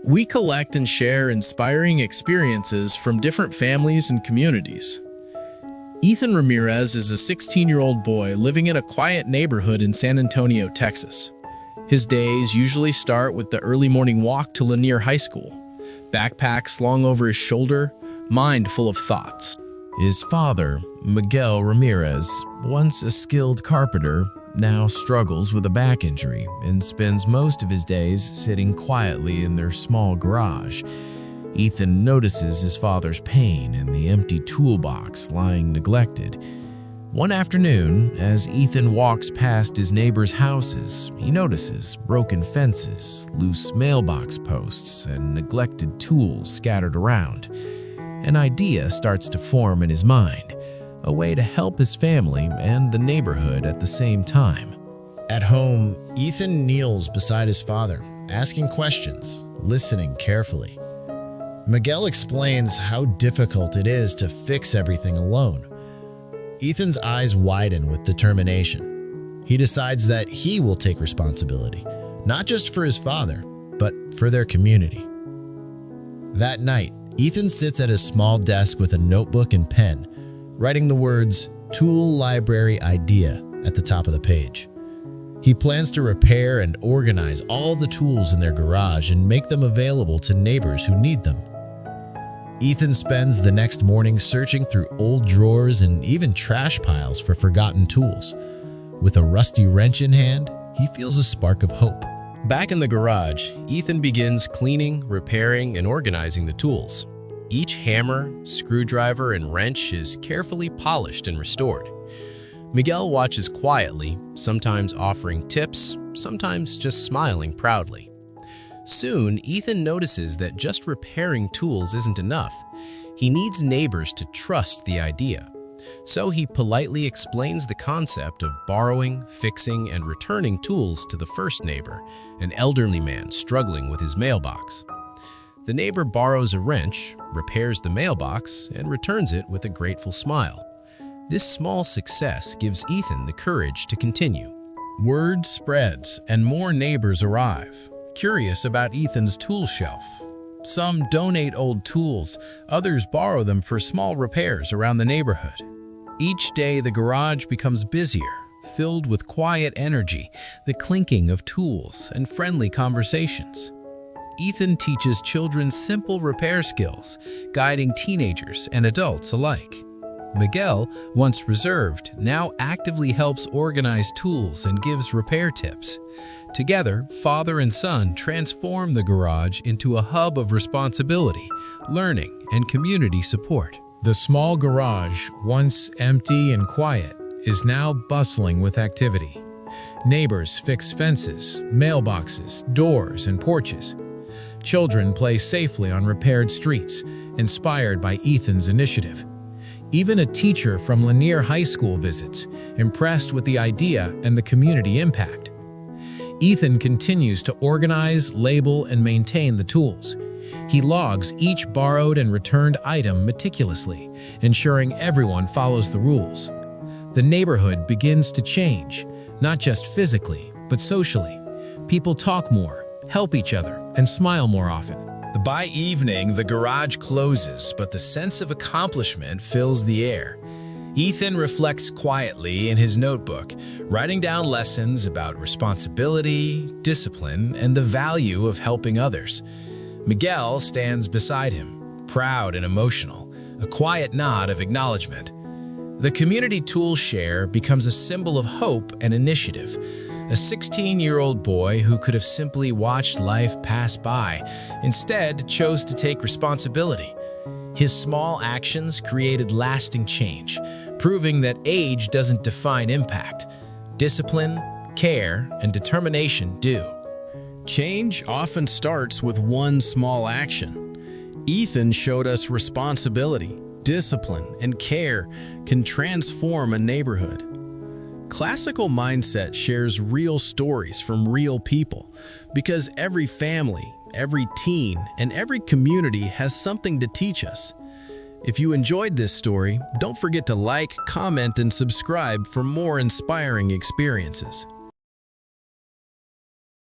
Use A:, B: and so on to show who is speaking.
A: We collect and share inspiring experiences from different families and communities. Ethan Ramirez is a 16-year-old boy living in a quiet neighborhood in San Antonio, Texas. His days usually start with the early morning walk to Lanier High School, backpack slung over his shoulder, mind full of thoughts.
B: His father, Miguel Ramirez, once a skilled carpenter, now struggles with a back injury and spends most of his days sitting quietly in their small garage. Ethan notices his father's pain and the empty toolbox lying neglected. One afternoon, as Ethan walks past his neighbors' houses, he notices broken fences, loose mailbox posts, and neglected tools scattered around. An idea starts to form in his mind, a way to help his family and the neighborhood at the same time.
C: At home, Ethan kneels beside his father, asking questions, listening carefully. Miguel explains how difficult it is to fix everything alone. Ethan's eyes widen with determination. He decides that he will take responsibility, not just for his father, but for their community. That night, Ethan sits at his small desk with a notebook and pen, writing the words "Tool Library Idea" at the top of the page. He plans to repair and organize all the tools in their garage and make them available to neighbors who need them. Ethan spends the next morning searching through old drawers and even trash piles for forgotten tools. With a rusty wrench in hand, he feels a spark of hope.
A: Back in the garage, Ethan begins cleaning, repairing, and organizing the tools. Each hammer, screwdriver, and wrench is carefully polished and restored. Miguel watches quietly, sometimes offering tips, sometimes just smiling proudly. Soon, Ethan notices that just repairing tools isn't enough. He needs neighbors to trust the idea. So he politely explains the concept of borrowing, fixing, and returning tools to the first neighbor, an elderly man struggling with his mailbox. The neighbor borrows a wrench, repairs the mailbox, and returns it with a grateful smile. This small success gives Ethan the courage to continue. Word spreads and more neighbors arrive, curious about Ethan's tool shelf. Some donate old tools, others borrow them for small repairs around the neighborhood. Each day the garage becomes busier, filled with quiet energy, the clinking of tools, and friendly conversations. Ethan teaches children simple repair skills, guiding teenagers and adults alike. Miguel, once reserved, now actively helps organize tools and gives repair tips. Together, father and son transform the garage into a hub of responsibility, learning, and community support.
D: The small garage, once empty and quiet, is now bustling with activity. Neighbors fix fences, mailboxes, doors, and porches. Children play safely on repaired streets, inspired by Ethan's initiative. Even a teacher from Lanier High School visits, impressed with the idea and the community impact. Ethan continues to organize, label, and maintain the tools. He logs each borrowed and returned item meticulously, ensuring everyone follows the rules. The neighborhood begins to change, not just physically, but socially. People talk more, help each other, and smile more often. By evening, the garage closes, but the sense of accomplishment fills the air. Ethan reflects quietly in his notebook, writing down lessons about responsibility, discipline, and the value of helping others. Miguel stands beside him, proud and emotional, a quiet nod of acknowledgement. The community tool share becomes a symbol of hope and initiative. A 16-year-old boy who could have simply watched life pass by, instead chose to take responsibility. His small actions created lasting change, proving that age doesn't define impact. Discipline, care, and determination do. Change often starts with one small action. Ethan showed us responsibility, discipline, and care can transform a neighborhood. Classical Mindset shares real stories from real people because every family, every teen, and every community has something to teach us. If you enjoyed this story, don't forget to like, comment, and subscribe for more inspiring experiences.